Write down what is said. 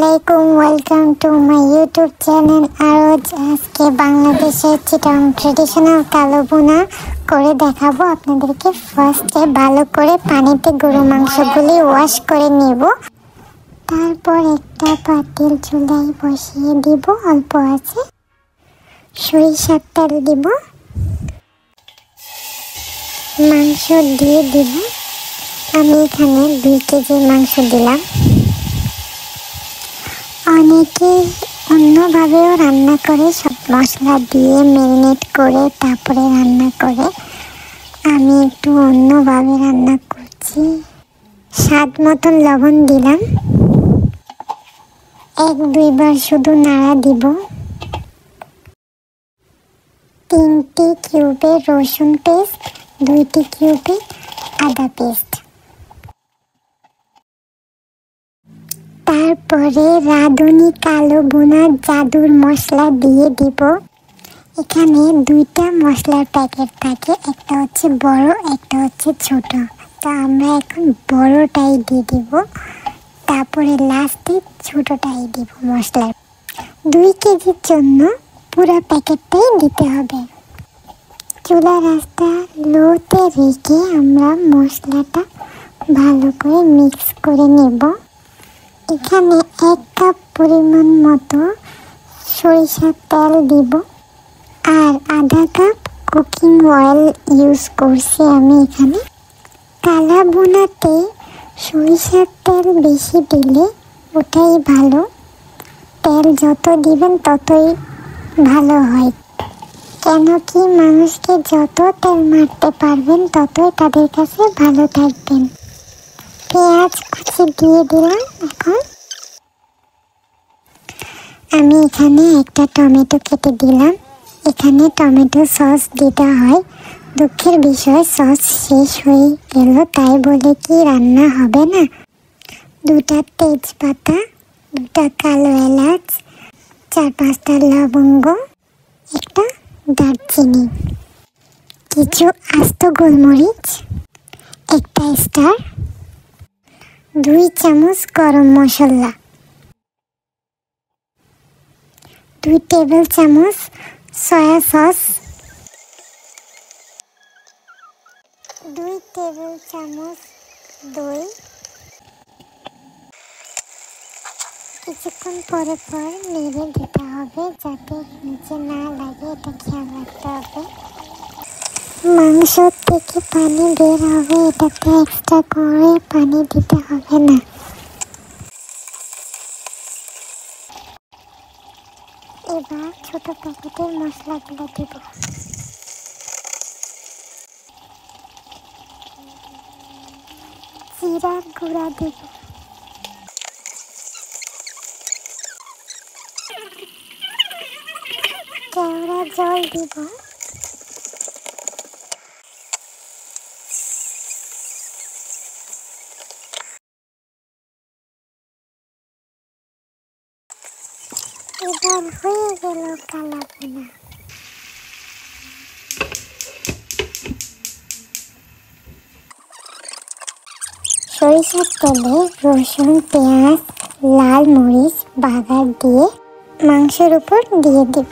আসসালামাইকুম, welcome to my YouTube channel. আজকে বাংলাদেশের চিটাং ট্রেডিশনাল কালো ভুনা করে দেখাবো আপনাদেরকে। ফার্স্টে ভালো করে পানিতে গরু মাংসগুলি ওয়াশ করে নেব। তারপর একটা পাতিল চুলায় বসিয়ে দিব, অল্প আছে সরিষার তেল দিব, মাংস দিয়ে দিব। আমি এখানে 2 কেজি মাংস দিলাম। অনেকে অন্যভাবেও রান্না করে, সব মশলা দিয়ে ম্যারিনেট করে তারপরে রান্না করে। আমি একটু অন্যভাবে রান্না করছি। স্বাদ মতন লবণ দিলাম, 1-2 বার শুধু নাড়া দিব। 3টি কিউবে রসুন পেস্ট, 2টি কিউবে আদা পেস্ট। তারপরে রাঁধুনি কালো ভুনা জাদুর মশলা দিয়ে দিব। এখানে 2টা মশলার প্যাকেট থাকে, একটা হচ্ছে বড়, একটা হচ্ছে ছোট। তো আমরা এখন বড়টাই দিয়ে দিব, তারপরে লাস্টে ছোটটাই দিব মশলার। 2 কেজির জন্য পুরো প্যাকেটটাই দিতে হবে। চুলা রাস্তা লোতে রেখে আমরা মশলাটা ভালো করে মিক্স করে নেব। এখানে 1 কাপ পরিমাণ মতো সরিষার তেল দিব, আর আধা কাপ কুকিং অয়েল ইউজ করছি আমি এখানে। কালা ভুনাতে সরিষার তেল বেশি দিলে ওটাই ভালো, তেল যত দিবেন ততই ভালো হয়। কেন কি মানুষকে যত তেল মারতে পারবেন ততই তাদের কাছে ভালো থাকবেন। পেঁয়াজ কুচি দিয়ে দিলাম। এখন আমি এখানে একটা টমেটো কেটে দিলাম। এখানে টমেটো সস দিতে হয়। দুঃখের বিষয় সস শেষ হয়ে গেল, তাই বলে কি রান্না হবে না। 2টা তেজপাতা, 2টা কালো এলাচ, 4-5টা লবঙ্গ, একটা দারচিনি, কিছু আস্ত গোলমরিচ, একটা স্টার, 2 চামচ গরম মশলা, 2 টেবিল চামচ সয়া সস, 2 টেবিল চামচ দই। কিছুক্ষণ পরে নেড়ে দিতে হবে যাতে নিচে না লাগে, এটা খেয়াল রাখতে হবে। মাংস থেকে পানি বের হবে, এটাতে এক্সট্রা করে পানি দিতে হবে না। এবার ছোট প্যাকেটের মশলাগুলো দিব। জিরার গুঁড়া দিব, কেওড়া জল দিব, এবার হয়ে গেল কালো ভুনা। সরিষার তেলে রসুন, পেঁয়াজ, লাল মরিচ বাগার দিয়ে মাংসের উপর দিয়ে দিব।